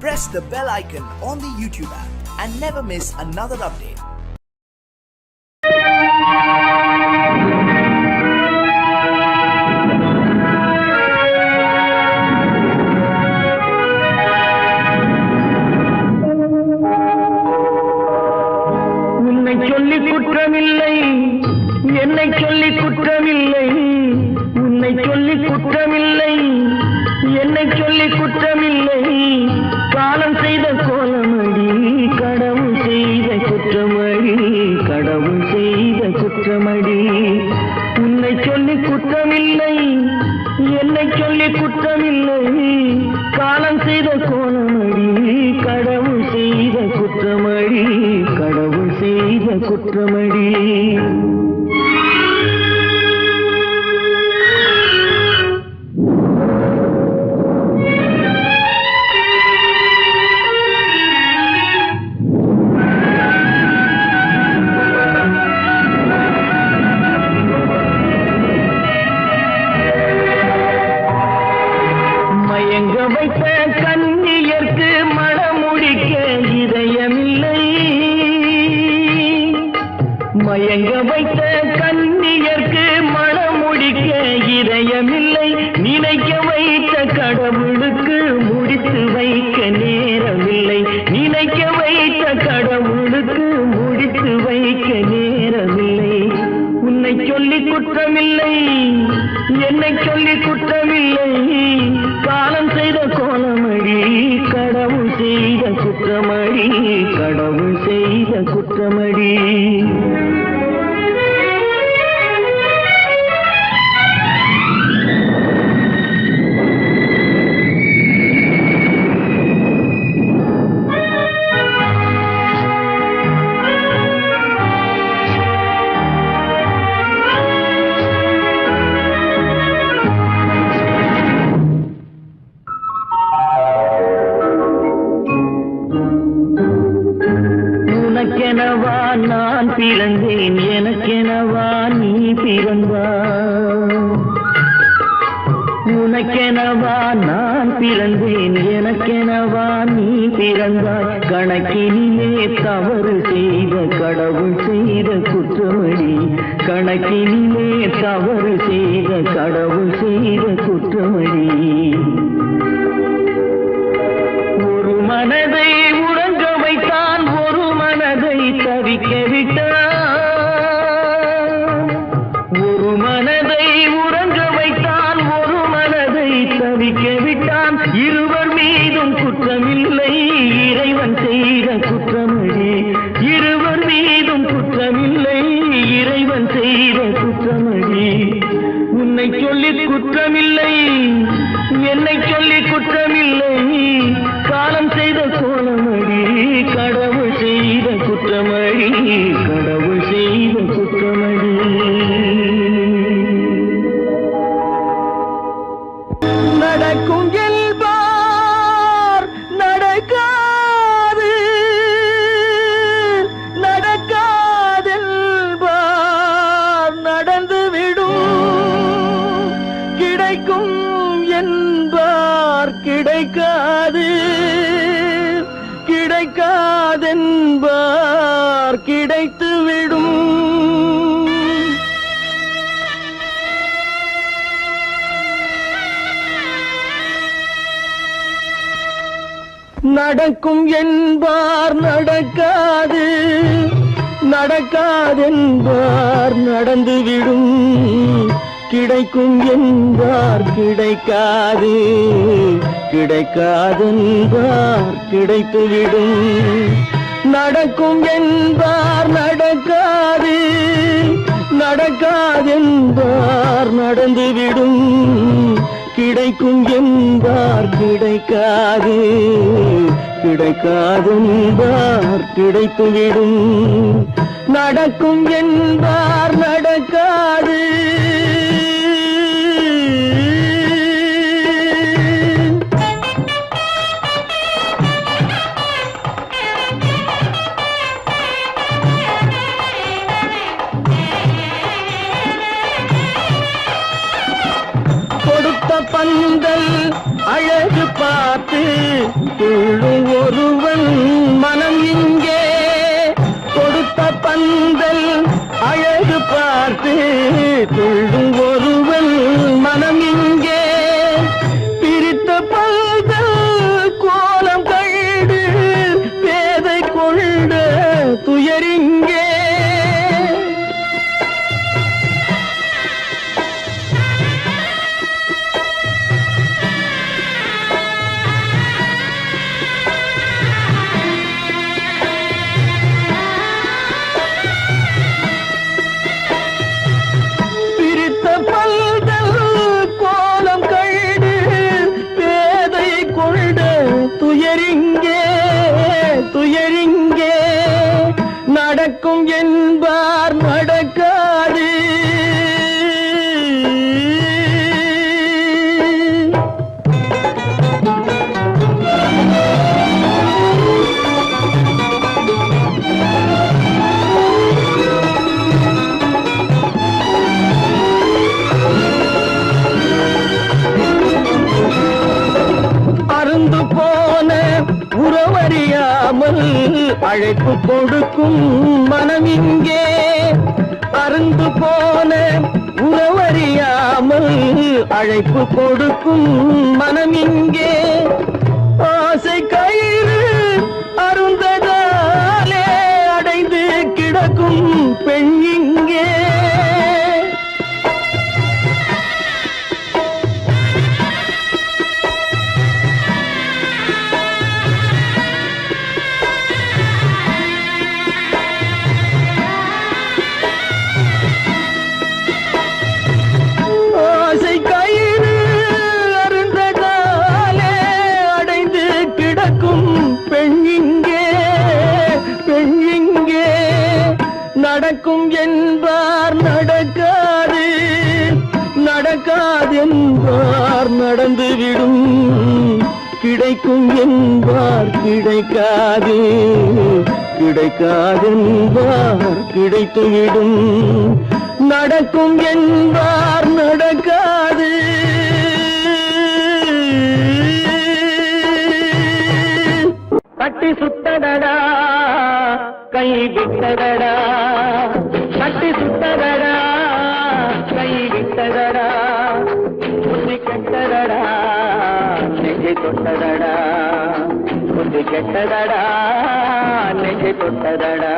press the bell icon on the YouTube app and never miss another update. உன்னை சொல்லி குற்றமில்லை, என்னை சொல்லி குற்றமில்லை, உன்னை சொல்லி குற்றமில்லை, என்னை சொல்லி குற்றமில்லை, காலம் செய்த கோலமடி, கடவுள் செய்த குற்றமடி, கடவுள் செய்த குற்றமடி. உன்னை சொல்லி குற்றமில்லை, என்னை சொல்லி குற்றமில்லை, காலம் செய்த கோலமடி, கடவுள் செய்த குற்றமடி, கடவுள் செய்த குற்றமடி. மயங்க வைத்த கன்னியர்க்கு மணமுடிக்க இதயமில்லை, மயங்க வைத்த கன்னியர்க்கு மணமுடிக்க இதயமில்லை, நினைக்க வைத்த கடவுளுக்கு முடித்து வைக்க நேரமில்லை, நினைக்க வைத்த கடவுளுக்கு முடித்து வைக்க நேரமில்லை. உன்னை சொல்லி குற்றமில்லை, என்னை சொல்லி குற்றமில்லை, காலம் செய்த கோலமடி, கடவுள் செய்த குற்றமடி, கடவுள் செய்த குற்றமடி. உனக்கெனவா நான் பிறந்தேன், எனக்கெனவா நீ பிறந்தாய், உனக்கெனவா நான் பிறந்தேன், எனக்கெனவா நீ பிறந்தாய், கணக்கினிலே தவறு செய்த கடவுள் செய்த குற்றமடி, கணக்கினிலே தவறு செய்த கடவுள் செய்த குற்றமடி. ஒரு மனதை உறங்க வைத்தான், ஒரு மனதை தவிக்க விட்டான், ஒரு மனதை உறங்க வைத்தான், ஒரு மனதை தவிக்க விட்டான், இருவர் மீதும் குற்றமில்லை, இறைவன் செய்த குற்றமடி, இருவர் மீதும் குற்றமில்லை, இறைவன் செய்த குற்றமடி. உன்னை சொல்லி குற்றமில்லை, என்னை சொல்லி குற்றமில்லை, காலம் செய்த கோலமடி, கடவுள் செய்த குற்றமடி, கடவுள் செய்த குற்றமடி. நடக்கும் என்பார் நடக்காது, நடக்காதென்பார் நடந்துவிடும், கிடைக்கும் என்பார் கிடைக்காது, கிடைக்காதென்பார் கிடைத்துவிடும். நடக்கும் என்பார் நடக்காது, நடக்காதென்பார் நடந்துவிடும், கிடைக்கும் என்பார் கிடைக்காது, கிடைக்காதென்பார் கிடைத்துவிடும். நடக்கும் என்பார் நடக்காது, நடக்காதென்பார் நடந்துவிடும், கிடைக்கும் என்பார் கிடைக்காது, கிடைக்காதென்பார் கிடைத்துவிடும். நடக்கும் என்பார் நடக்காது. பந்தல் அழகு பார்த்து துள்ளும் ஒருவன் மனம் இங்கே கொடுத்த பந்தல் அழகு பார்த்து துள்ளும் ஒருவன் மனம் இங்கே பிரித்த பந்தல் கோலம் கண்டு பேதை கொண்ட துயரிங்கே துயரிங்கே நடக்கும் என்பார் நடக்காது அருந்து போன உறவறியாமல் அழைப்பு கொடுக்கும் மனம் இங்கே அருந்து போன உறவறியாமல் அழைப்பு கொடுக்கும் மனம் இங்கே ஆசை கயிறு அருந்ததாலே அடைந்து கிடக்கும் பெண் இங்கே நடக்கும் என்பார் நடக்காது நடக்காது என்பார் நடந்துவிடும் கிடைக்கும் என்பார் கிடைக்காது கிடைக்காது என்பார் கிடைத்துவிடும் நடக்கும் என்பார் நடக்காது கட்டி சுத்தடடா கை விட்டதடா கட்டி சுத்ததடா கை விட்டதடா புத்தி கெட்டதடா நெஞ்சை தொட்டதடா புத்தி கெட்டதடா நெஞ்சை தொட்டதடா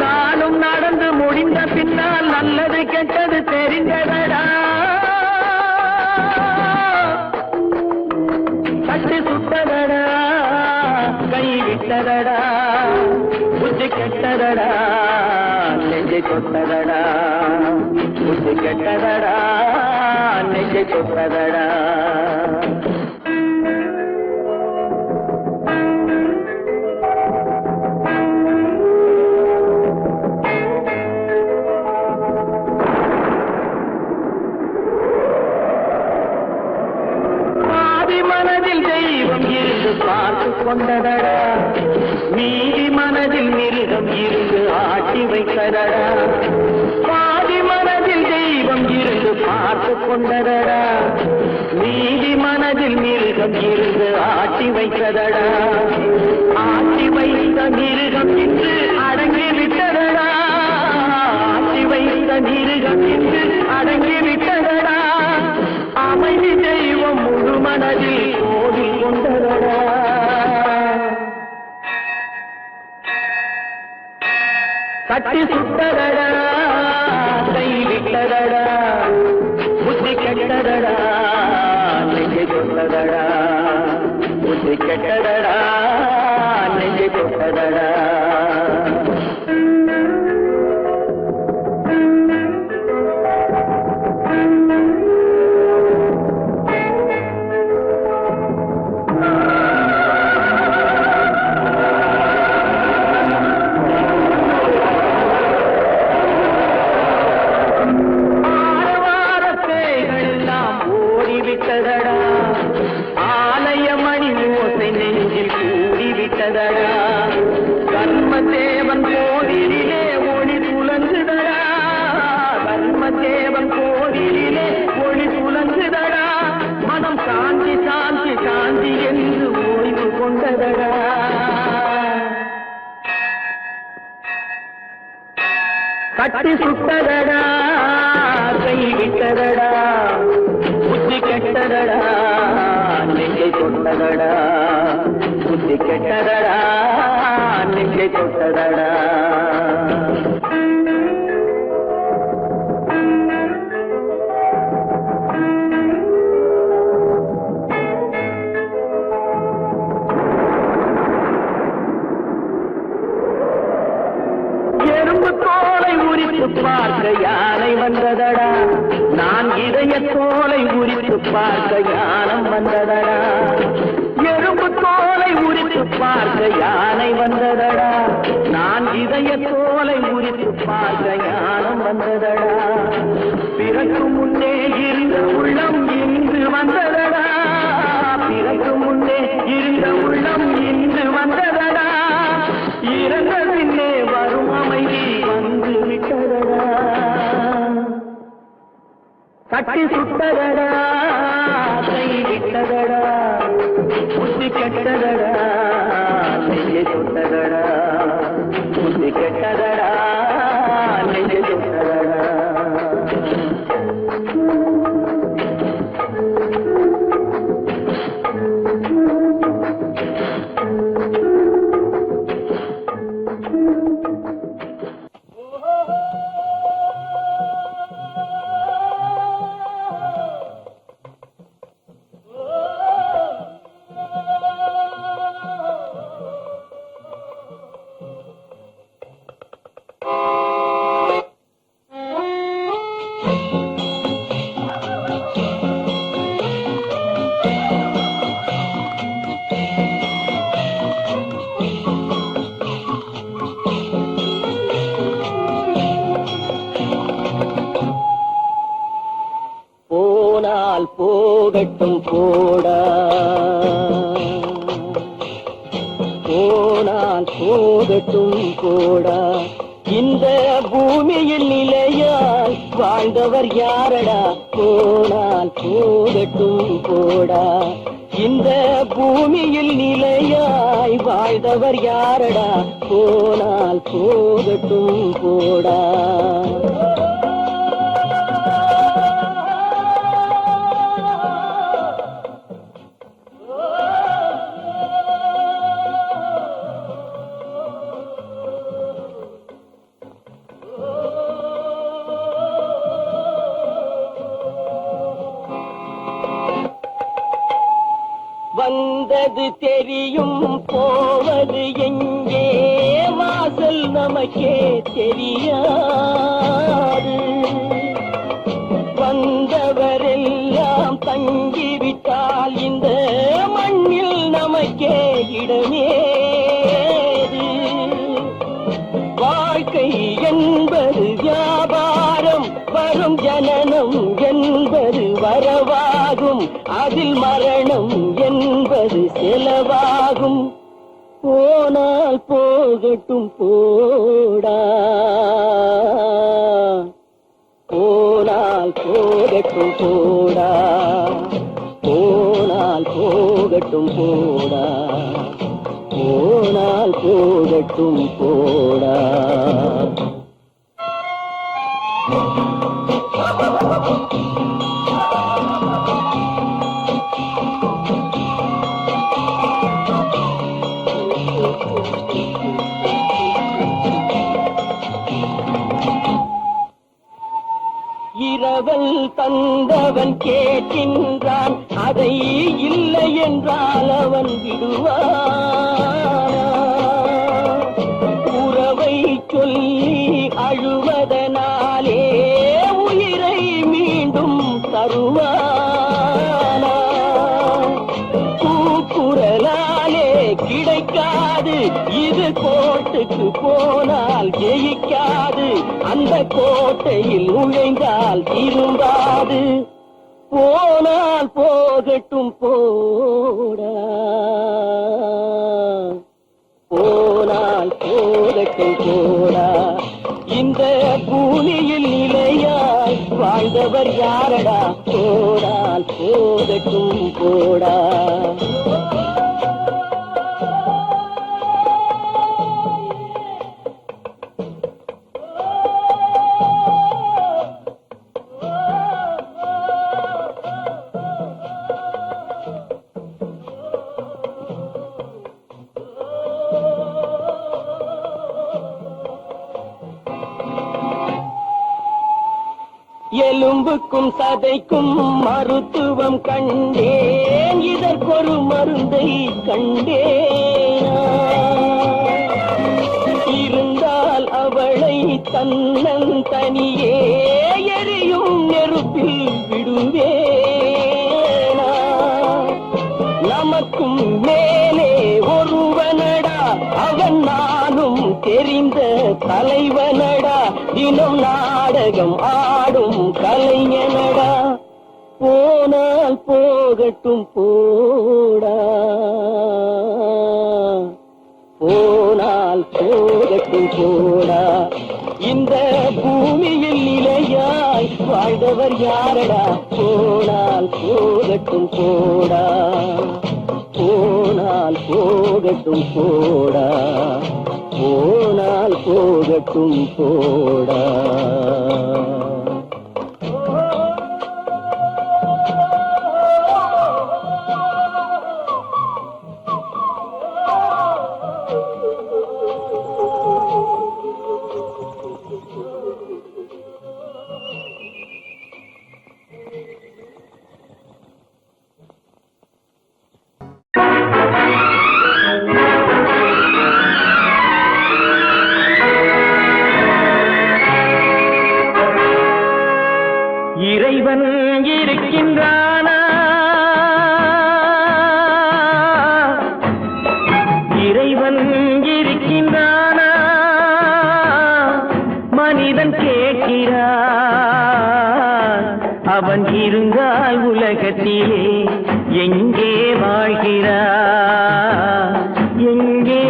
நானும் நடந்து முடிந்த பின்னால் நல்லது கெட்டது தெரிந்ததடா கட்டி சுத்ததடா கை விட்டதடா புத்தி கெட்டதடா நெஞ்சை தொட்டதடா புத்தி கெட்டதடா நெஞ்சை தொட்டதடா பார்த்து கொண்டதடா மீதி மனதில் மிருகம் இருந்து ஆட்டி வைத்ததடா பாதி மனதில் தெய்வம் இருந்து பார்த்து கொண்டதடா மீதி மனதில் மிருகம் இருந்து ஆட்டி வைத்ததடா ஆட்டி வைத்த மிருகம் இன்று அடங்கி விட்டதடா ஆட்டி வைத்த மிருகம் இன்று அடங்கி விட்டதடா அமைதி தெய்வம் முழு மனதில் கோடி கொண்டதடா கட்டி சுட்டதடா கை விட்டதடா புத்தி கெட்டதடா நெஞ்சை தொட்டதடா புத்தி கெட்டதடா நெஞ்சை தொட்டதடா ஆலய மணி ஓசை நெஞ்சில் கூடிவிட்டதடா விட்டதடா கட்டி சுட்டதடா கை விட்டதடா புத்தி கெட்டதடா நெஞ்சை தொட்டதடா புத்தி கெட்டதடா நெஞ்சை தொட்டதடா பார்க்க யானை வந்ததடா நான் இதய தோலை உரித்து பார்க்க யானம் வந்ததடா எறும்பு தோலை உரித்து பார்க்க யானை வந்ததடா நான் இதய தோலை உரித்து பார்க்க யானம் வந்ததடா பிறகு முன்னே இருந்த உள்ளம் இன்று வந்ததடா பிறகு முன்னே இருந்த உள்ளம் இன்று வந்ததடா இறந்த பின்னே வரும் அமைதி வந்து விட்டதடா கட்டி சுட்டதடா கை விட்டதடா புத்தி கெட்டதடா நெஞ்சை தொட்டதடா புத்தி கெட்டதடா நெஞ்சை தொட்டதடா போகட்டும் போடா போனால் போகட்டும் போடா இந்த பூமியில் நிலையால் வாழ்ந்தவர் யாரடா போனால் போகட்டும் போடா இந்த பூமியில் நிலையாய் வாழ்ந்தவர் யாரடா போனால் போகட்டும் போடா வந்தது தெரியும் போவது எங்கே வாசல் நமக்கே தெரியாது வந்தவரெல்லாம் தங்கிவிட்டால் இந்த மண்ணில் நமக்கே இடமேது வாழ்க்கை என்பது வியாபாரம் வரும் ஜனனம் என்பது வரவாகும் அதில் மரணம் என்பது செலவாகும் போனால் போகட்டும் போடா போனால் போகட்டும் போடா போனால் போகட்டும் போடா போனால் போகட்டும் போடா இரவல் தந்தவன் கேட்கின்றான் அதை இல்லை என்றால் அவன் விடுவான் உறவை சொல்லி அழுவதனாலே உயிரை மீண்டும் தருவானா கூக்குரலாலே கிடைக்காது இது கோட்டுக்கு போனால் ஜெயிக்காது அந்த கோட்டையில் நுழைந்தால் திரும்பாது போனால் போகட்டும் போடா போனால் போகட்டும் போடா இந்த பூமியில் நிலையாய் வாழ்ந்தவர் யாரடா போனால் போகட்டும் போடா எலும்புக்கும் சதைக்கும் மருத்துவம் கண்டேன், இதற்கொரு மருந்தை கண்டேன். இருந்தால் அவளை தன்னன் தனியே எரியும் நெருப்பில் விடுவேனா? நமக்கும் மேலே ஒருவனடா, அவன் நானும் தெரிந்த தலைவனடா, தினம் நாடகம் ஆடும் கலைஞனடா. போனால் போகட்டும் போடா, போனால் போகட்டும் போடா. இந்த பூமியில் நிலையாய் வாழ்ந்தவர் யாரடா? போனால் போகட்டும் போடா, போனால் போகட்டும் போடா, போனால் போகட்டும் போடா. இறைவன் இருக்கின்றானா? இறைவன் இருக்கின்றானா? மனிதன் கேட்கிறான். அவன் இருந்தால் உலகத்திலே எங்கே வாழ்கிறான்? எங்கே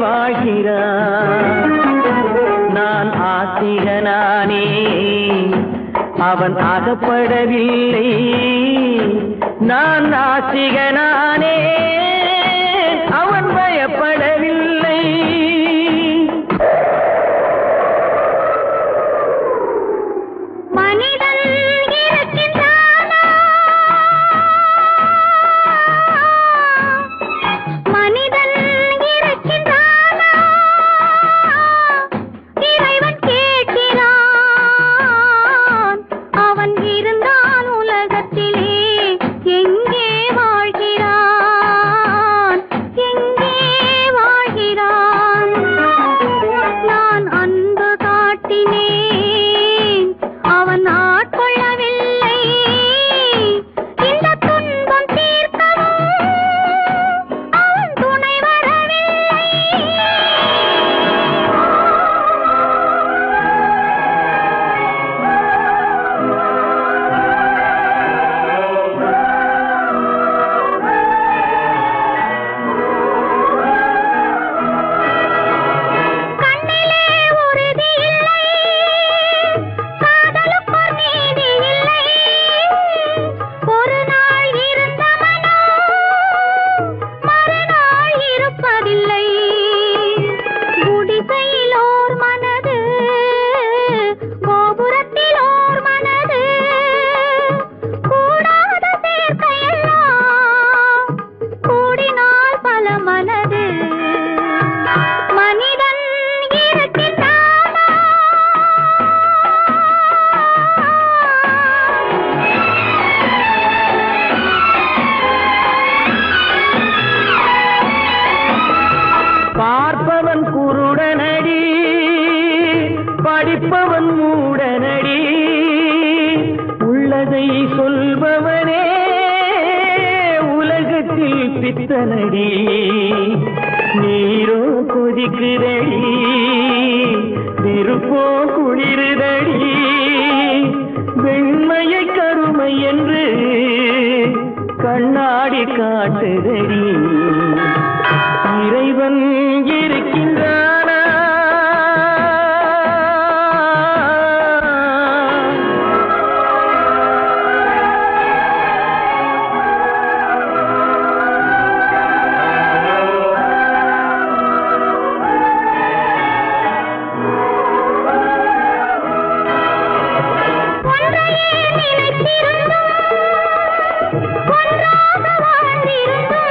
வாழ்கிறான்? நான் ஆசிகனானே, அவன் அகப்படவில்லை. நான் நாசிகனானே, அவன் பயப்படவில்லை. மனிதன் இருக்கின்றானா? மனிதன் இருக்கின்றானா? இறைவன் கேட்கிறான். அவன் இருந்தான் உலகத்திலே எங்கே வாழ்கிறான்? எங்கே வாழ்கிறான்? நான் அன்பு காட்டினேன், அவன் ஆட்கொள்ளவில்லை. இந்த துன்பம் தீர்க்கவும் அவன் துணை வரவில்லை. கண்ணிலே உறுதி இல்லை, காதலுக்கோர் நீதி இல்லை. ஒரு நாள் இருந்த மனம் மறுநாள் இருப்பதில்லை. குடிசையில் ஓர் மனது, கோபுரத்தில் ஓர் மனது, கூடாத சேர்க்கையெல்லாம் கூடினால் பல மனது. மனிதன் இருக்கின்றானா? பார்ப்பவன் குருடனடி, படிப்பவன் மூடனடி. உள்ளதை சொல்பவனே உலகத்தில் பித்தனடி. நீரோ கொதிக்குதடி, நெருப்போ குளிருதடி. வெண்மையை கருமை என்று கண்ணாடி காட்டுதடி. இறைவன் இருக்கின்றானா? ஒன்றையே நினைத்திருந்தும் ஒன்றாக வாழ்ந்திருந்தும்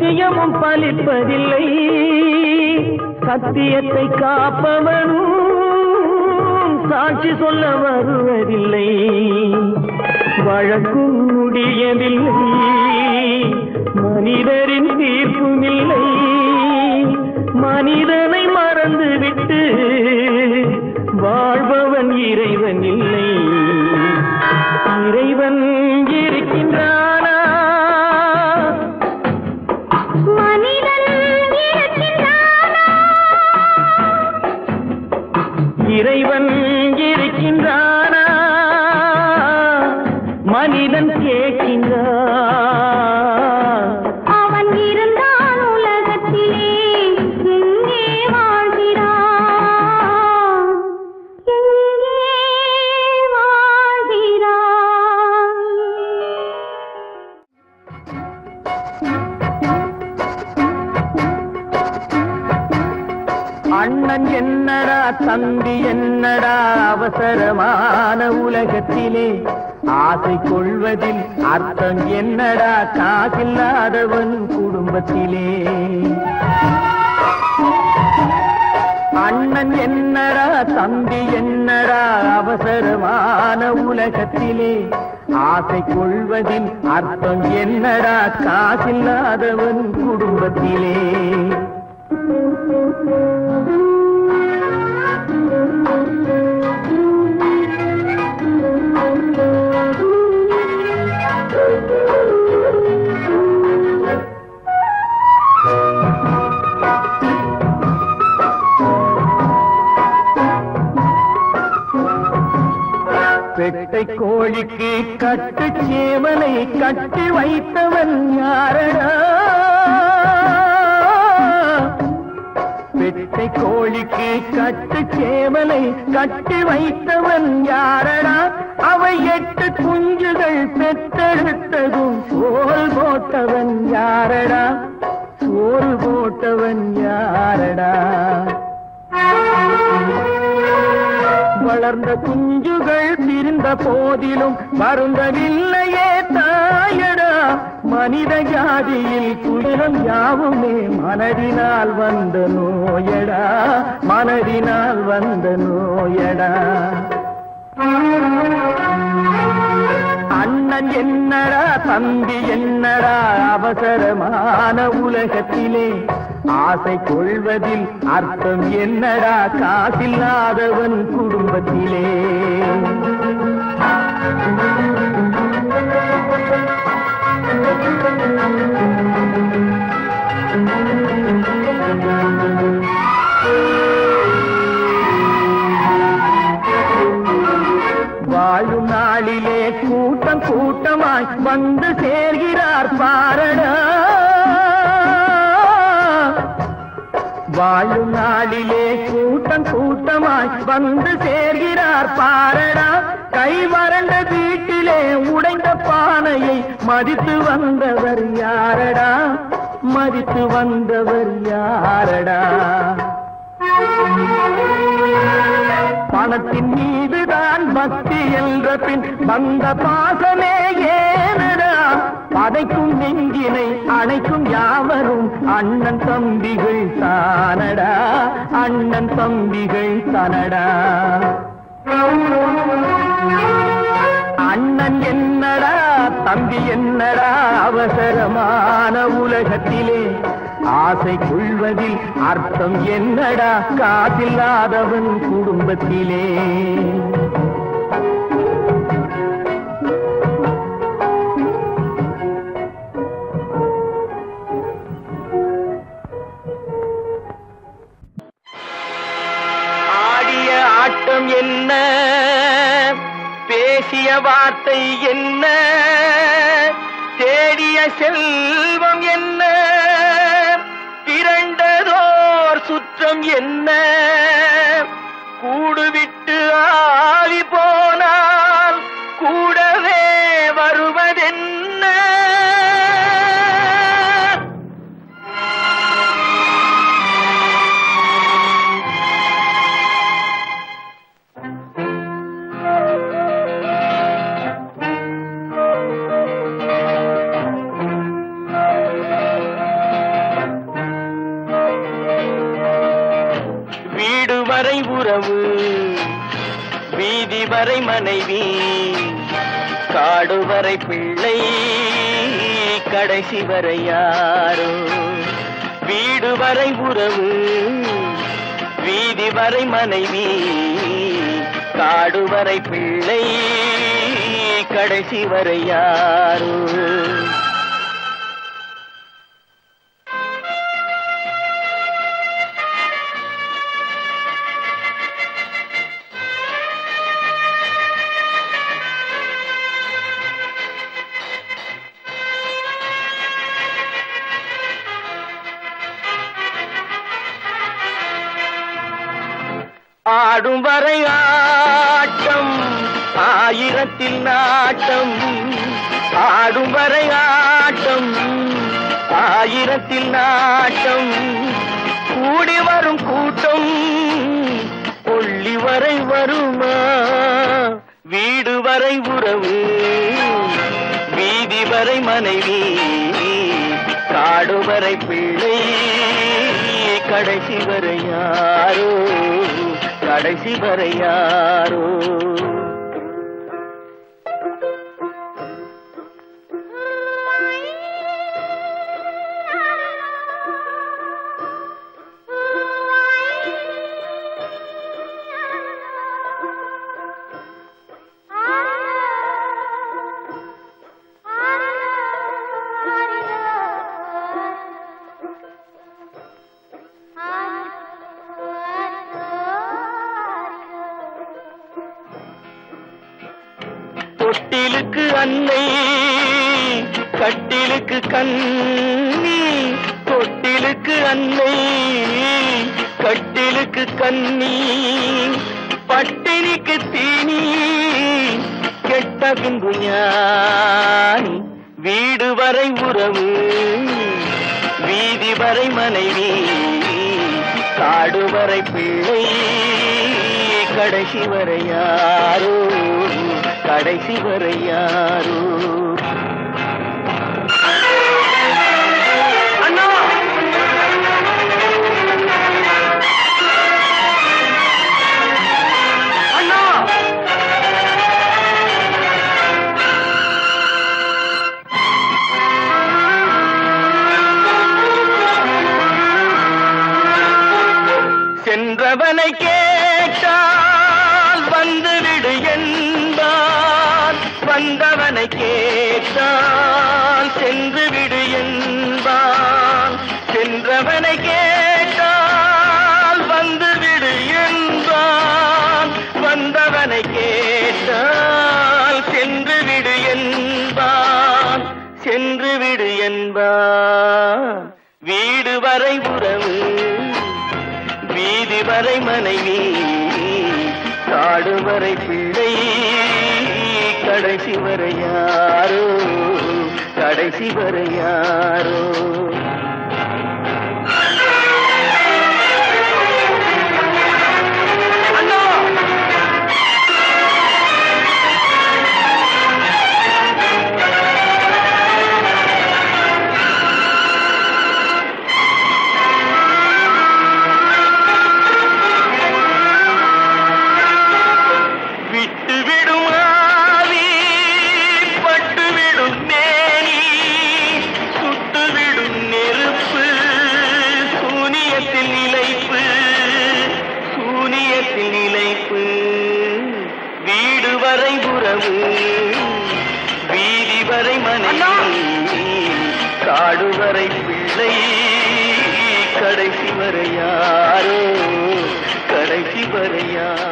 சத்தியமும் பலிப்பதில்லை, சத்தியத்தை காப்பவனும் சாட்சி சொல்ல வருவதில்லை. வழக்கும் முடியவில்லை, மனிதரின் தீர்ப்பும் இல்லை. மனிதனை மறந்துவிட்டு வாழ்பவன் இறைவன் இல்லை. இறைவன் இருக்கின்றானா? மனிதன் இருக்கின்றானா? இறைவன் இருக்கின்றானா? மனிதன் கேட்கின்றான். அவன் இருந்தான் உலகத்திலே, எங்கே வாழ்கிறான்? எங்கே வாழ்கிறான்? அண்ணன் என்னடா தம்பி என்னடா அவசரமான உலகத்திலே, ஆசை கொள்வதில் அர்த்தம் என்னடா காசில்லாதவன் குடும்பத்திலே. அண்ணன் என்னடா தம்பி என்னடா அவசரமான உலகத்திலே, ஆசை கொள்வதில் அர்த்தம் என்னடா காசில்லாதவன் குடும்பத்திலே. பெட்டை கோழிக்கு கட்டு சேவலை கட்டி வைத்தவன் யாரடா? பெட்டை கோழிக்கு கட்டு சேவலை கட்டி வைத்தவன் யாரடா? அவை 8 குஞ்சுகள் பெற்றெடுத்ததும் சோல் போட்டவன் யாரடா? சோல் போட்டவன் யாரடா? வளர்ந்த குஞ்சுகள் பிரிந்த போதிலும் வருந்தவில்லையே தாயடா. மனித ஜாதியில் துயரம் யாவுமே மனதினால் வந்த நோயடா, மனதினால் வந்த நோயடா. அண்ணன் என்னடா தம்பி என்னடா அவசரமான உலகத்திலே, ஆசை கொள்வதில் அர்த்தம் என்னடா காசில்லாதவன் குடும்பத்திலே. வாழும் நாளிலே கூட்டம் கூட்டமாய் வந்து சேர்கிறார் பாரடா. வாழும் நாளிலே கூட்டம் கூட்டமாய் வந்து சேர்கிறார் பாரடா. கை வறண்ட வீட்டிலே உடைந்த பானையை மதித்து வந்தவர் யாரடா? மதித்து வந்தவர் யாரடா? பணத்தின் மீதுதான் பக்தி என்ற பின் வந்த பாசமே ஏனடா? பதைக்கும் நெஞ்சினை அணைக்கும் யாவரும் அண்ணன் தம்பிகள் தானடா, அண்ணன் தம்பிகள் தானடா. அண்ணன் என்னடா தம்பி என்னடா அவசரமான உலகத்திலே, ஆசை கொள்வதில் அர்த்தம் என்னடா காசில்லாதவன் குடும்பத்திலே. ஆடிய ஆட்டம் என்ன, பேசிய வார்த்தை என்ன, தேடிய செல்வம் என்ன, திரண்டதோர் சுற்றம் என்ன, கூடுவிட்டு ஆவி போனால் கூடவே வருவதென்ன. வரை உறவு, வீதி வரை மனைவி, காடு வரை பிள்ளை, கடைசி வரை யாரோ. வீடு வரை உறவு, வீதி வரை மனைவி, காடு வரை பிள்ளை, கடைசி வரை யாரோ. ஆடும் வரை ஆட்டம், ஆயிரத்தில் நாட்டம். ஆடும் வரை ஆட்டம், ஆயிரத்தில் நாட்டம். கூடி வரும் கூட்டம் கொள்ளி வரை வருமா? வீடு வரை உறவு, வீதி வரை மனைவி, காடு வரை பிள்ளை, கடைசி வரை யாரோ, கடைசி வரை யாரோ. தொட்டிலுக்கு அன்னை, கட்டிலுக்கு கண்ணி. தொட்டிலுக்கு அன்னை, கட்டிலுக்கு கண்ணி. பட்டினிக்கு தீனி, கெட்ட பின்பு ஞானி. வீடு வரை உறவு, வீதி வரை மனைவி, காடு வரை பிள்ளை, கடைசி வரை யாரோ, கடைசி வரை யாரோ. அண்ணா, அண்ணா, சென்றவனை கேட்டால் வந்துவிடு என்பார், வந்தவனை கேட்டால் சென்று விடு என்பான். சென்றவனை கேட்டால் வந்துவிடு என்பான், வந்தவனை கேட்டால் சென்று விடு என்பான், சென்று விடு என்பான். வீடு வரை உறவு, வீதி வரை மனைவி, காடு வரை பிள்ளை, கடைசி வரை யாரோ, கடைசி வரை யாரோ. வீடு வரை உறவு, வீதி வரை மனைவி, காடு வரை பிள்ளை, கடைசி வரை யாரோ, கடைசி வரை யாரோ.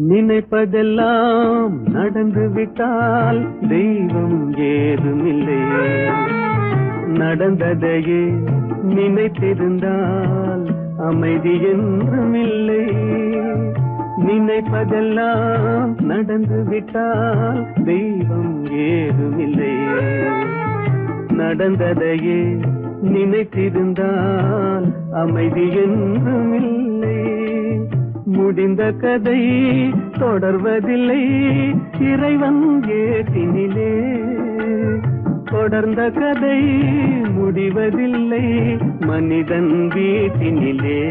நினைப்பதெல்லாம் நடந்து விட்டால் தெய்வம் ஏதுமில்லை, நடந்ததையே நினைத்திருந்தால் அமைதி என்றுமில்லை. நினைப்பதெல்லாம் நடந்து விட்டால் தெய்வம் ஏதுமில்லை. நடந்ததையே நினைத்திருந்தால் அமைதி என்றும் இல்லை. முடிந்த கதை தொடர்வதில்லை இறைவன் ஏட்டினிலே. தொடர்ந்த கதை முடிவதில்லை மனிதன் வீட்டினிலே.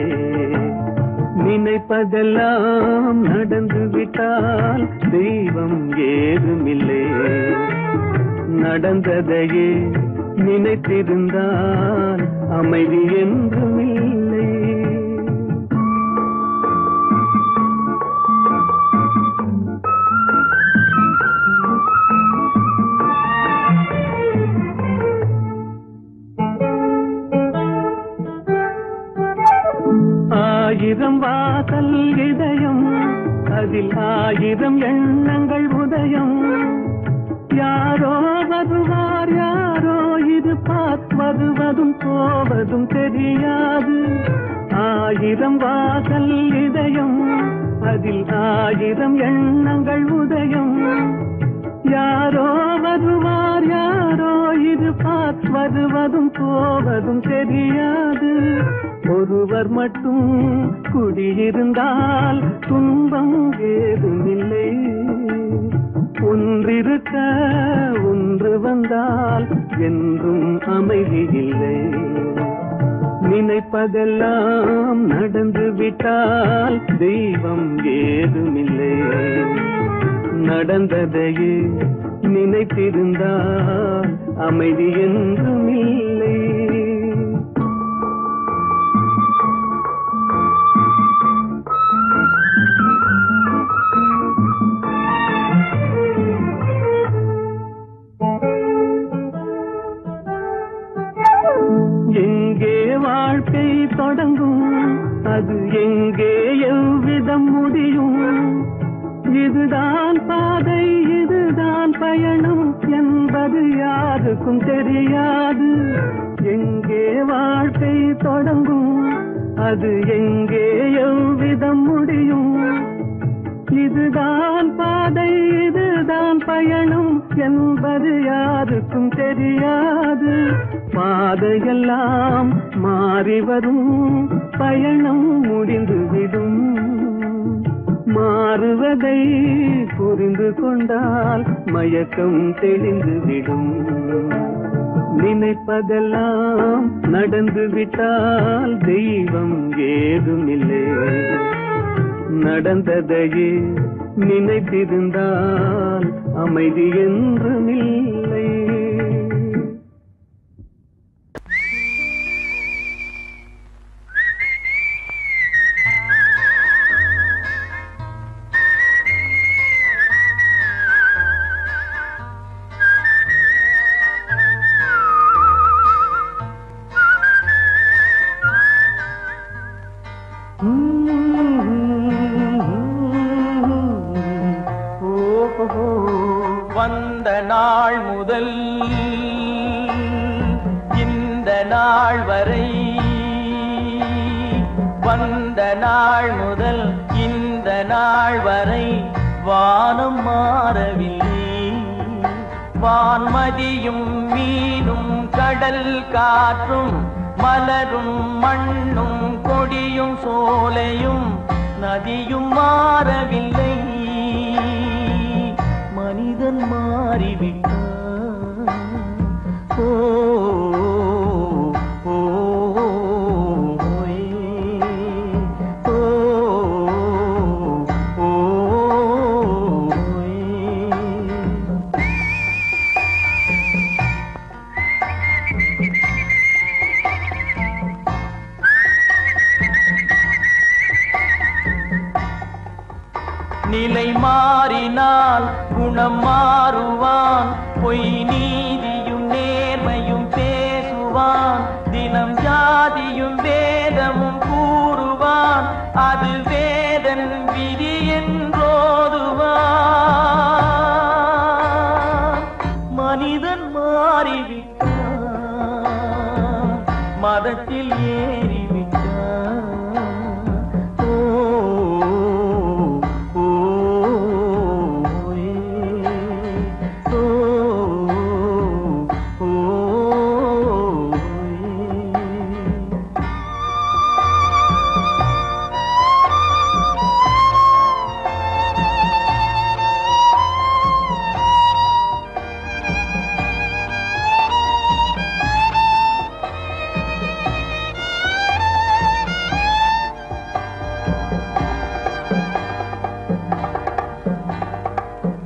நினைப்பதெல்லாம் நடந்து விட்டால் தெய்வம் ஏதுமில்லை. நடந்ததையே நினைத்திருந்தால் அமைதி என்றும் இல்லை. ஆயிரம் வாசல் இதயம் அதில் ஆயிரம் எண்ணங்கள் உதயம். யாரோ வருவார் யாரோ இருப்பார் வருவதும் போவதும் தெரியாது. ஆயிரம் வாசல் இதயம் அதில் ஆயிரம் எண்ணங்கள் உதயம். யாரோ வருவார் யாரோ இருப்பார் வருவதும் போவதும் தெரியாது. ஒருவர் மட்டும் குடியிருந்தால் துன்பம் ஏதுமில்லை. ஒன்றிருக்க ஒன்று வந்தால் என்றும் அமைதி இல்லை. நினைப்பதெல்லாம் நடந்து விட்டால் தெய்வம் ஏதுமில்லை. நடந்ததையே நினைத்திருந்தால் அமைதி என்றும் இல்லை. எங்கே வாழ்க்கை தொடங்கும் அது எங்கே எவ்விதம் முடியும். இதுதான் பாதை இதுதான் பயணம் என்பது யாருக்கும் தெரியாது. எங்கே வாழ்க்கை தொடங்கும் அது எங்கே எவ்விதம் முடியும். இதுதான் பாதை இதுதான் பயணம் என்பது யாருக்கும் தெரியாது. பாதையெல்லாம் மாறி வரும் பயணம் முடிந்துவிடும். மாறுவதை புரிந்து கொண்டால் மயக்கம் தெளிந்துவிடும். நினைப்பதெல்லாம் நடந்து விட்டால் தெய்வம் ஏதுமில்லை. நடந்ததையே நினைத்திருந்தால் அமைதி என்றும் இல்லை. வந்த நாள் முதல் இந்த நாள் வரை வந்த நாள் முதல் இந்த நாள் வரை வானம் மாறவில்லை. வான்மதியும் மீனும் கடல் காற்றும் மலரும் மண்ணும் கொடியும் சோலையும் நதியும் மாறவில்லை. மனிதன் மாறிவிட்டான். ஓ ஓ ஓ ஓ நிலை மாறினால் குணம் மாறுவான். பொய் நீதியும் நேர்மையும் பேசுவான். தினம் ஜாதியும் வேதமும் கூறுவான். அது வேதன் விதி என்றோதுவான். மனிதன் மாறிவிட்டான். மதத்தில் ஏறிவிட்டான். ஓ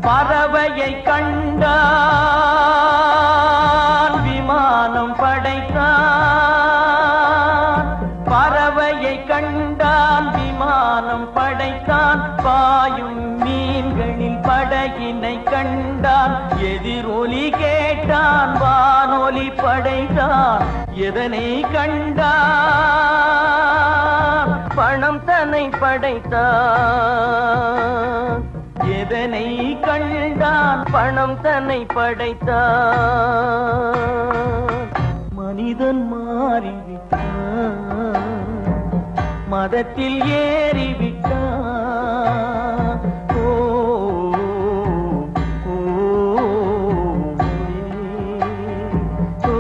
பறவையை கண்டான் விமானம் படைத்தான். பறவையை கண்டான் விமானம் படைத்தான். பாயும் மீன்களில் படகினை கண்டான். எதிரொலி கேட்டான் வானொலி படைத்தான். எதனை கண்டான்? பணம் தன்னை படைத்தான். எதனை கண்டான்? பணம் தன்னை படைத்தான். மனிதன் மாறிவிட்டான், மதத்தில் ஏறிவிட்டான். ஓ ஓ, ஓ,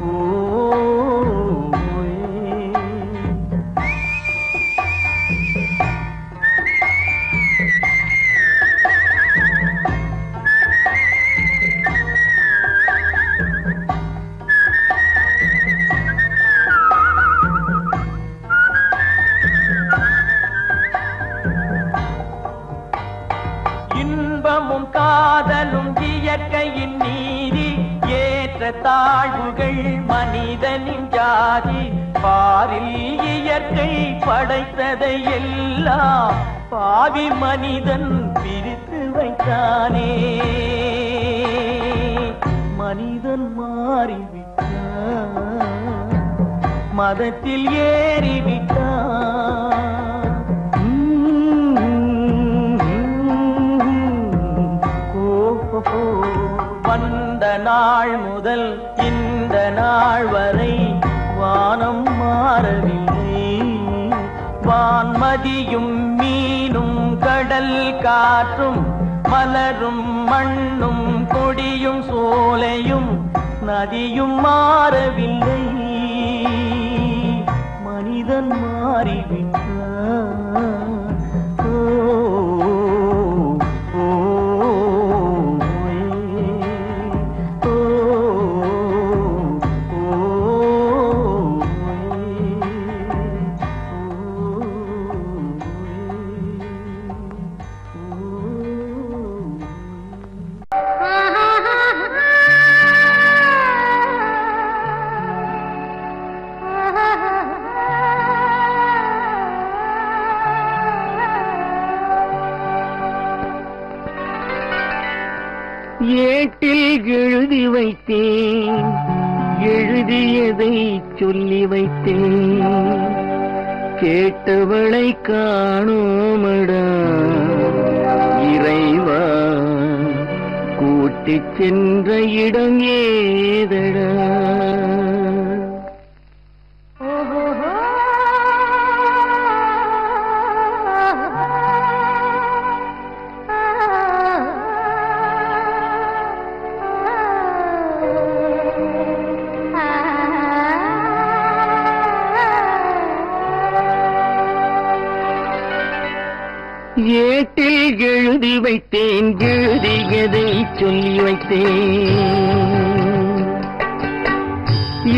ஓ, இன்பமும் காதலும் இயற்கையின் நீதி. ஏற்ற தாழ்வுகள் மனிதனின் ஜாதி. பாரில் இயற்கை படைத்ததை எல்லாம் பாவி மனிதன் பிரித்து வைத்தானே. மனிதன் மாறிவிட்டான், மதத்தில் ஏறிவிட்டான். வந்த நாள் முதல் இந்த நாள் வரை வானம் மாறவில்லை. வான்மதியும் மீனும் கடல் காற்றும் மலரும் மண்ணும் கொடியும் சோலையும் நதியும் மாறவில்லை. மனிதன் மாறிவிட்டான். ஓ ஏட்டில் எழுதி வைத்தேன், எழுதியதை சொல்லி வைத்தேன். கேட்டவளை காணோமடா இறைவா, கூட்டிச் சென்ற இடம் ஏதடா. ஏட்டில் எழுதி வைத்தேன், எழுதியதை சொல்லி வைத்தேன்.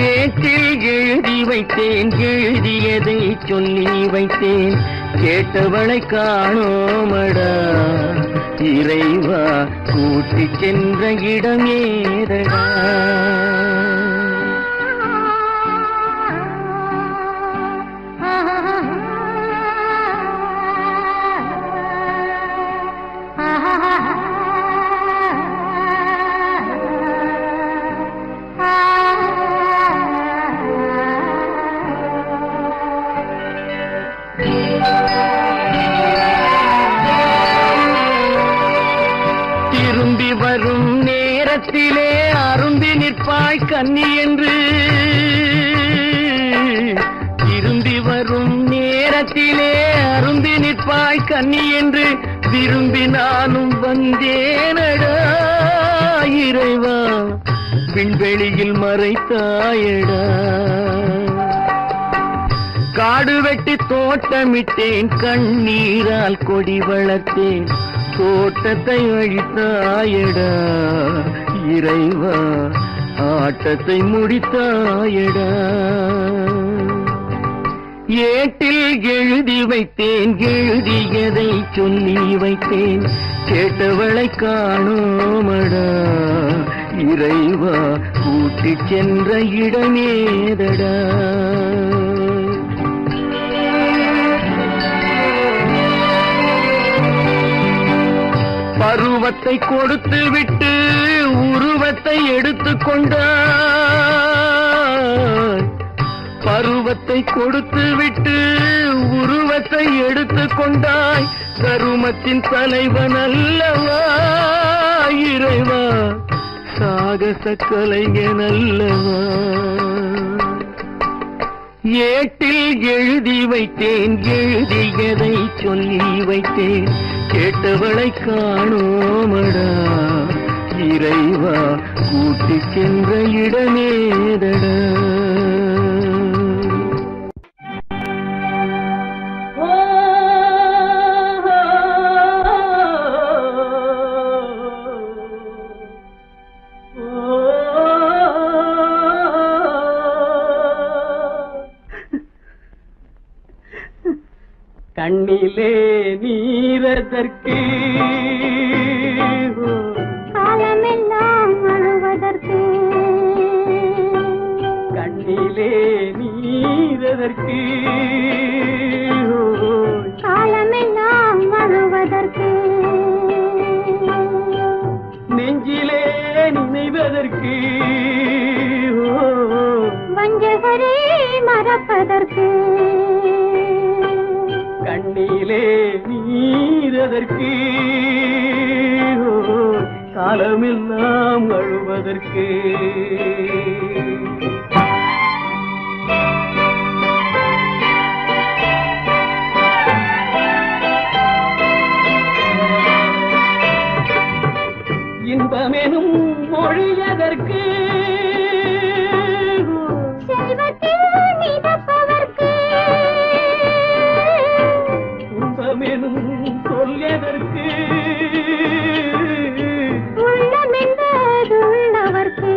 ஏட்டில் எழுதி வைத்தேன், எழுதியதை சொல்லி வைத்தேன். கேட்டவளை காணோமடா இறைவா, கூட்டிச் சென்ற இடம் ஏதடா. திரும்பி வரும் நேரத்திலே அரும்பி நிற்பாய் கன்னி என்று. திரும்பி வரும் நேரத்திலே அரும்பி நிற்பாய் கன்னி என்று விரும்பி நானும் வந்தேனடா இறைவா, விண்வெளியில் மறைத்தாயடா. காடு வெட்டி தோட்டமிட்டேன், கண்ணீரால் கொடி வளர்த்தேன். தோட்டத்தை அழித்தாயடா இறைவா, ஆட்டத்தை முடித்தாயடா. ஏட்டில் எழுதி வைத்தேன், எழுதியதை சொல்லி வைத்தேன், கேட்டவளை காணோமடா இறைவா, கூட்டிச் சென்ற இடமேதடா. பருவத்தை கொடுத்து விட்டு உருவத்தை எடுத்துக் கொண்டாய், பருவத்தை கொடுத்து விட்டு உருவத்தை எடுத்துக் கொண்டாய், கருமத்தின் தலைவன் அல்லவா இறைவா, சாகச கலைஞன் அல்லவா. ஏட்டில் எழுதி வைத்தேன், எழுதியதை சொல்லி வைத்தேன், கேட்டவளை காணோமடா இறைவா, கூட்டிச் சென்ற இடமேதடா. கண்ணிலே நீரதற்கு, காலமெல்லாம் அழுவதற்கு, கண்ணிலே நீரதற்கு, காலமெல்லாம் அழுவதற்கு, நெஞ்சிலே நினைவதற்கு, வஞ்சகரை மறப்பதற்கு, கண்ணிலே நீரதற்கு, காலமெல்லாம் அழுவதற்கு. இன்பமெனும் மொழியதற்கு, செல்வத்தில் மிதப்பதற்கு, துன்பமெனும் சொல்லியதற்கு, உள்ளமென்பதுள்ளவர்க்கு,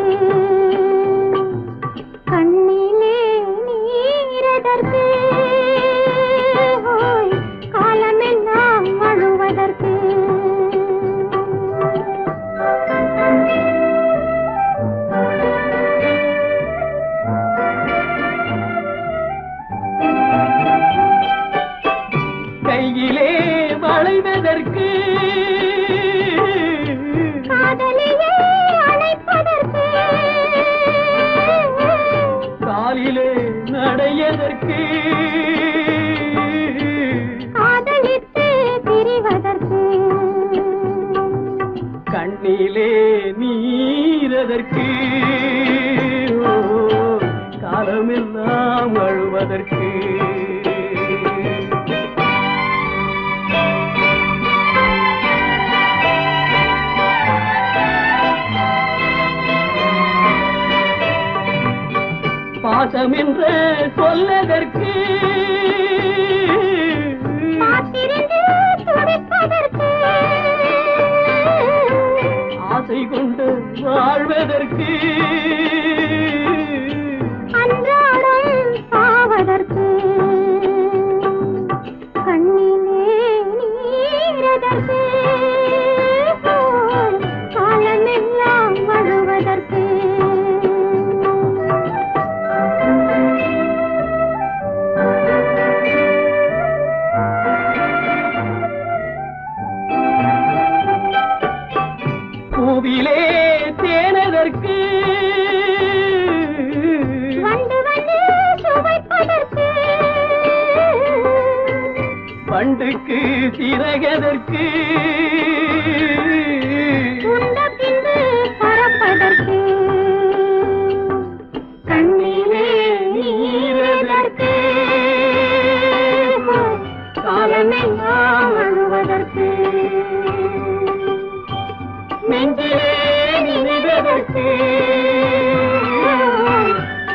கண்ணிலே நீரதற்கு, காலமெல்லாம் அழுவதற்கு. கையிலே வளைவதற்கு, காதலியே அழைப்பதற்கு, காலிலே நடையதற்கு, காதலித்து பிரிவதற்கு, கண்ணிலே நீரதற்கு, காலமெல்லாம் அழுவதற்கு. பாசம் என்ற சொல்லதற்கு, காத்திருந்து துடிப்பதற்கு, ஆசை கொண்டு வாழ்வதற்கு, அன்றாடம் சாவதற்கு, கண்ணிலே நீரதற்கு, காலமெல்லாம் அழுவதற்கு. பூவிலே தேனதற்கு, வந்து வந்து சுவைப்பதற்கு, பண்டுக்கு சிறகதற்கு, உண்ட பின்பு பறப்பதற்கு, கண்ணிலே நீரதற்கு, காலமெல்லாம் அழுவதற்கு, நெஞ்சிலே நினைவதற்கு,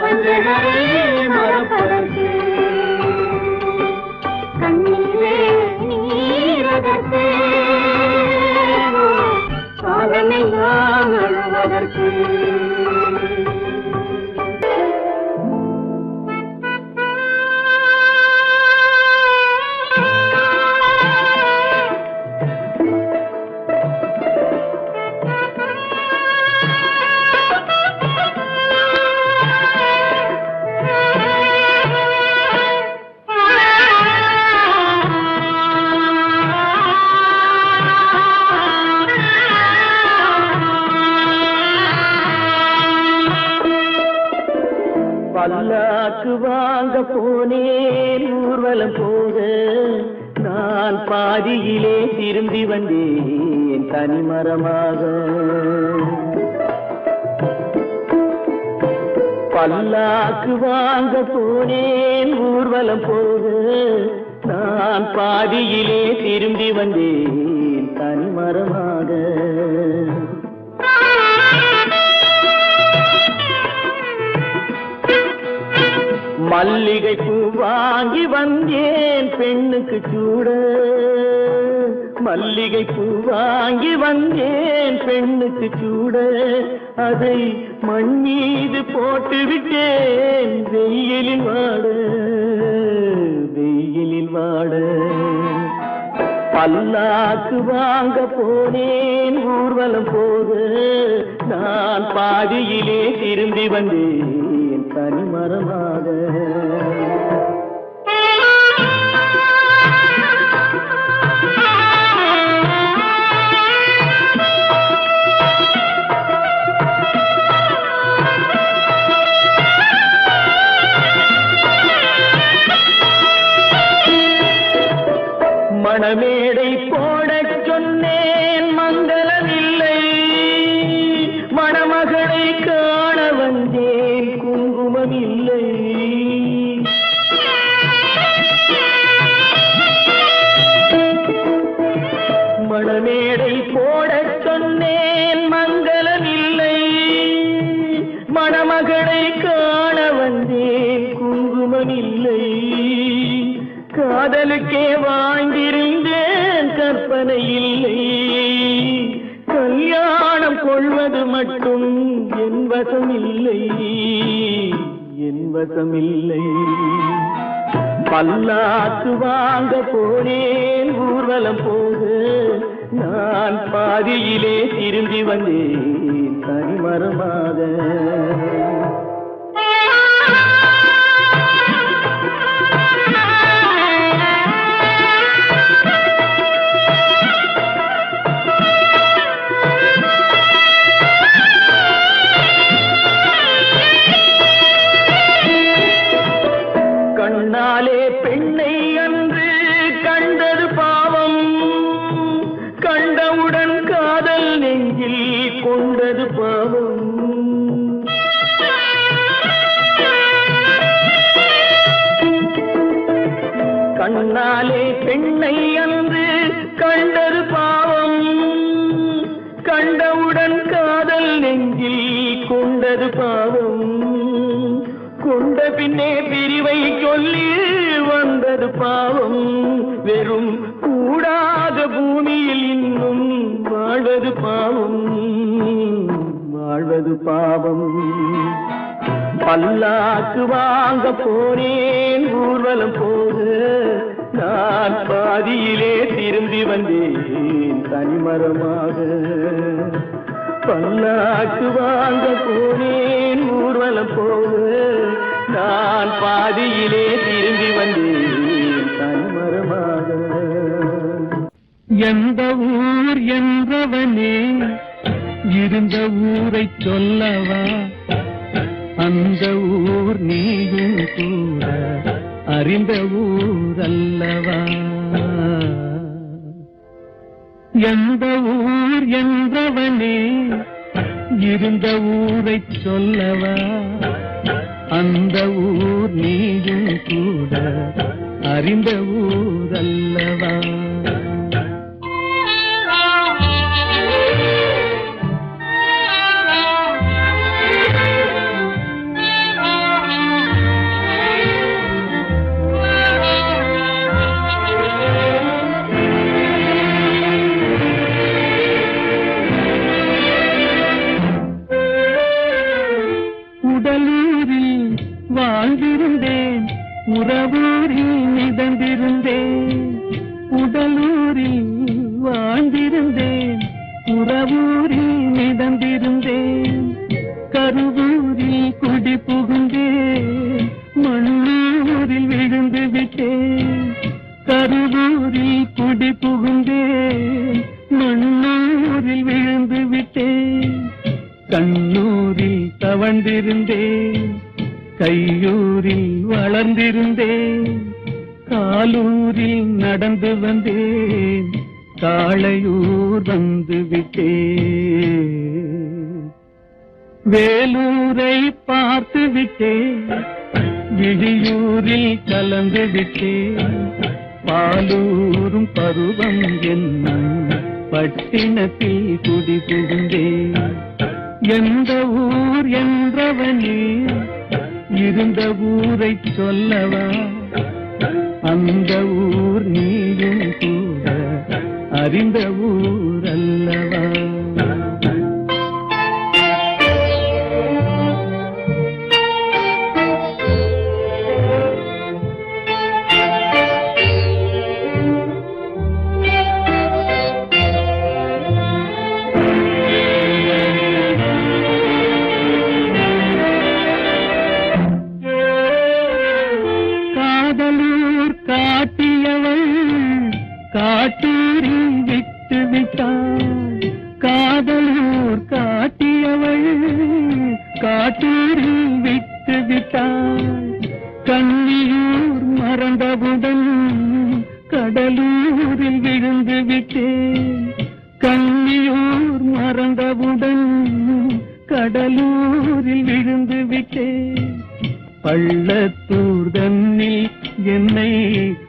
வஞ்சகரை மறப்பதற்கு, கண்ணிலே நீரதற்கு, போனேன் ஊர்வலம் போக நான் பாதியிலே திரும்பி வந்தேன் தனிமரமாக. பல்லாக்கு வாங்க போனேன் ஊர்வலம் போக நான் பாதியிலே திரும்பி வந்தேன் தனிமரமாக. மல்லிகை பூ வாங்கி வந்தேன் பெண்ணுக்கு சூட, மல்லிகை பூ வாங்கி வந்தேன் பெண்ணுக்கு சூட, அதை மண் மீது போட்டு விட்டேன் வெயிலில் வாட, வெயிலில் வாட. பல்லாக்கு வாங்க போனேன் ஊர்வலம் போக நான் பாதியிலே திரும்பி வந்தேன் தனிமரமாக. மணமேடை போடச் சொன்னேன் மங்களமில்லை, மணமகளை காண வந்தேன் குங்குமமில்லை. மணமேடை போடச் சொன்னேன் மங்களமில்லை, மணமகளை காண வந்தேன் குங்குமமில்லை. காதலுக்கே வாழ்ந்திருந்தேன் கற்பனை இல்லை, கல்யாணம் கொள்வது மட்டும் என் வசமில்லை, என் வசமில்லை. பல்லாக்கு வாங்க போனேன் ஊர்வலம் போக நான் பாதியிலே திரும்பி வந்தேன் தனிமரமாக. கண்ணாலே பெண்ணை அன்று கண்டது பாவம், கண்டவுடன் காதல் நெஞ்சில் கொண்டது பாவம். கண்ணாலே பெண்ணை அன்று கண்டது பாவம், கண்டவுடன் காதல் நெஞ்சில் கொண்டது பாவம். கொண்ட பின்னே பிரிவை சொல்லி வந்தது பாவம், வெறும் கூடாத பூமியில் இன்னும் வாழ்வது பாவம், வாழ்வது பாவம். பல்லாக்கு வாங்க போனேன் ஊர்வலம் போக நான் பாதியிலே திரும்பி வந்தேன் தனிமரமாக. பல்லாக்கு வாங்க போனேன் ஊர்வலம் போக நான் பாதியிலே திரும்பி வந்தேன் தனிமரமாக. எந்த ஊர் என்றவனே இருந்த ஊரை சொல்லவா, அந்த ஊர் நீயும் கூட அறிந்த ஊர் அல்லவா. எந்த ஊர் என்றவனே இருந்த ஊரை சொல்லவா, அந்த ஊர் நீயும் கூட அறிந்த ஊர் அல்லவா. உடலூரில் வாழ்ந்திருந்தேன், உறவூரில் மிதந்திருந்தேன். உடலூரில் வாழ்ந்திருந்தேன், உறவூரில் மிதந்திருந்தேன். கருவூரில் குடி புகுந்தேன், மண்ணூரில் விழுந்து விட்டேன். கருவூரில் குடி புகுந்தேன், மண்ணூரில் விழுந்து விட்டேன். கண்ணூரில் தவழ்ந்திருந்தேன், கையூரில் வளர்ந்து பிறந்திருந்தேன் காலூரில் நடந்து வந்தேன் காளையூர் வந்து விட்டேன் வேலூரை பார்த்து விட்டேன் விழியூரில் கலந்து விட்டேன் பாலூரும் பருவம் என்னும் பட்டினத்தில் குடி புகுந்தேன் எந்த ஊர் என்றவனே இருந்த ஊரை சொல்லவா அந்த ஊர் நீயும் கூட அறிந்த ஊர் அல்லவா காட்டூரில் விட்டு விட்டாள் காதலூர் காட்டியவள் காட்டூரில் விட்டு விட்டாள் கண்ணியூர் மறந்தவுடன் கடலூரில் விழுந்து விட்டேன் கண்ணியூர் மறந்தவுடன் கடலூரில் விழுந்து விட்டேன் பள்ளத்தூர் தன்னில் என்னை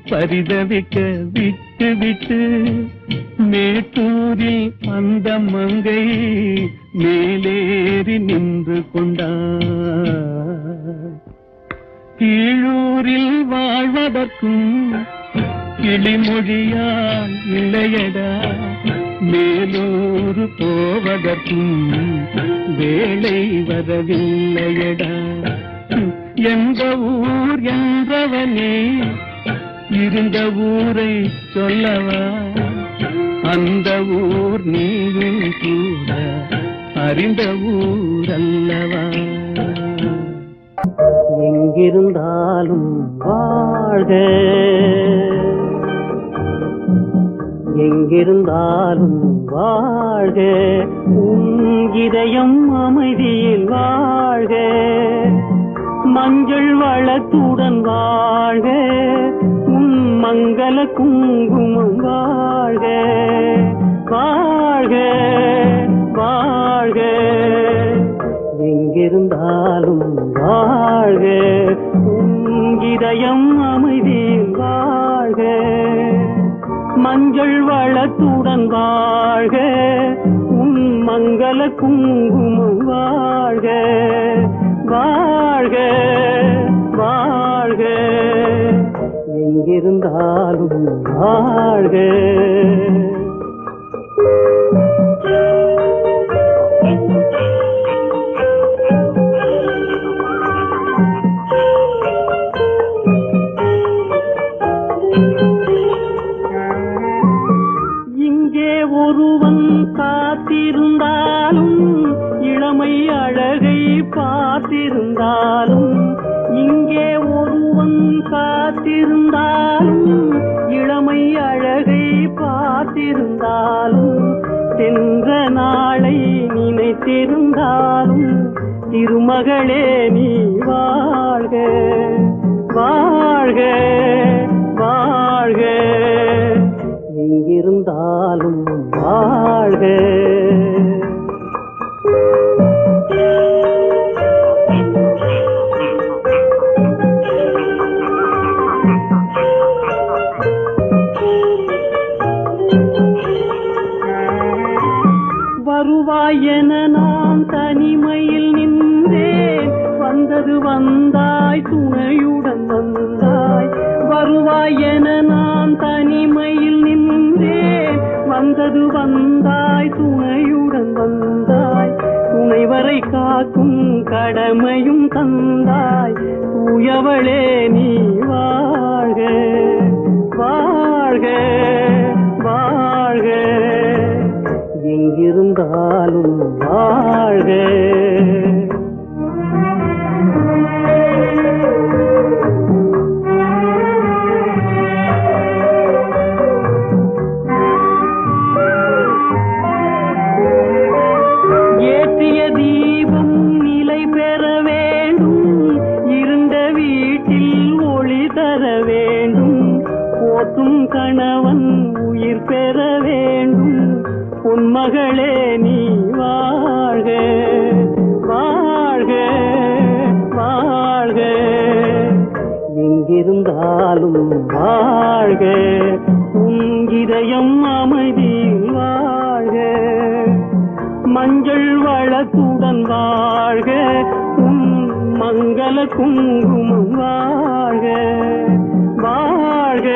பரிதவிக்க விட்டு விட்டு மேட்டூரில் அந்த மங்கை மேலேறி நின்று கொண்டார் கீழூரில் வாழ்வதற்கும் கிளிமொழியால் இல்லையடா மேலூர் போவதற்கும் வேலை வரவில்லையடா எந்த ஊர் என்றவனே இருந்த ஊரை சொல்லவா அந்த ஊர் நீயும் கூட அறிந்த ஊர் அல்லவா எங்கிருந்தாலும் வாழ்க எங்கிருந்தாலும் வாழ்க உன் இதயம் அமைதியில் வாழ்க மஞ்சள் வளத்துடன் வாழ்க உன் மங்கள குங்குமம் வாழ்க வாழ்க வாழ்க எங்கிருந்தாலும் வாழ்க உன் இதயம் அமைதியில் வாழ்க மஞ்சள் வளத்துடன் வாழ்க உன் மங்கள குங்குமம் வாழ்க வாழ்க வாழ்க எங்கிருந்தாலும் வாழ்க இங்கே ஒருவன் காத்திருந்தாலும் இளமை அழகை பார்த்திருந்தாலும் இங்கே ஒருவன் காத்திருந்தாலும் இளமை அழகை பார்த்திருந்தாலும் சென்ற நாளை நினைத்திருந்தாலும் திருமகளே நீ வாழ்க வாழ்க வாழ்க எங்கிருந்தாலும் வாழ்க வருவாயென நான் தனிமையில் நின்றேன் வந்தது வந்தாய் துணையுடன் வந்தாய் வருவாயென நான் தனிமையில் நின்றேன் வந்தது வந்தாய் துணையுடன் வந்தாய் துணைவரை காக்கும் கடமையும் தந்தாய் தூயவளே நீ வாழ்க வாழ்க வாழ்க எங்கிருந்தாலும் வாழ்க ஏற்றிய தீபம் நிலை பெற வேண்டும் இருண்ட வீட்டில் ஒளி பொன்மகளே நீ வாழ்க வாழ்க வாழ்க எங்கிருந்தாலும் வாழ்க உன் இதயம் அமைதியில் வாழ்க மஞ்சள் வளத்துடன் வாழ்க உன் மங்கள குங்குமம் வாழ்க வாழ்க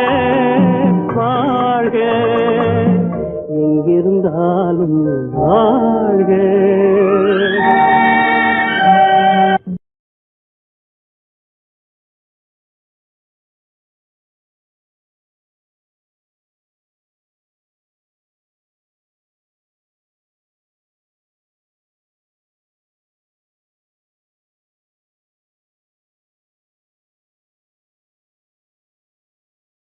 வாழ்க எங்கிருந்தாலும் வாழ்க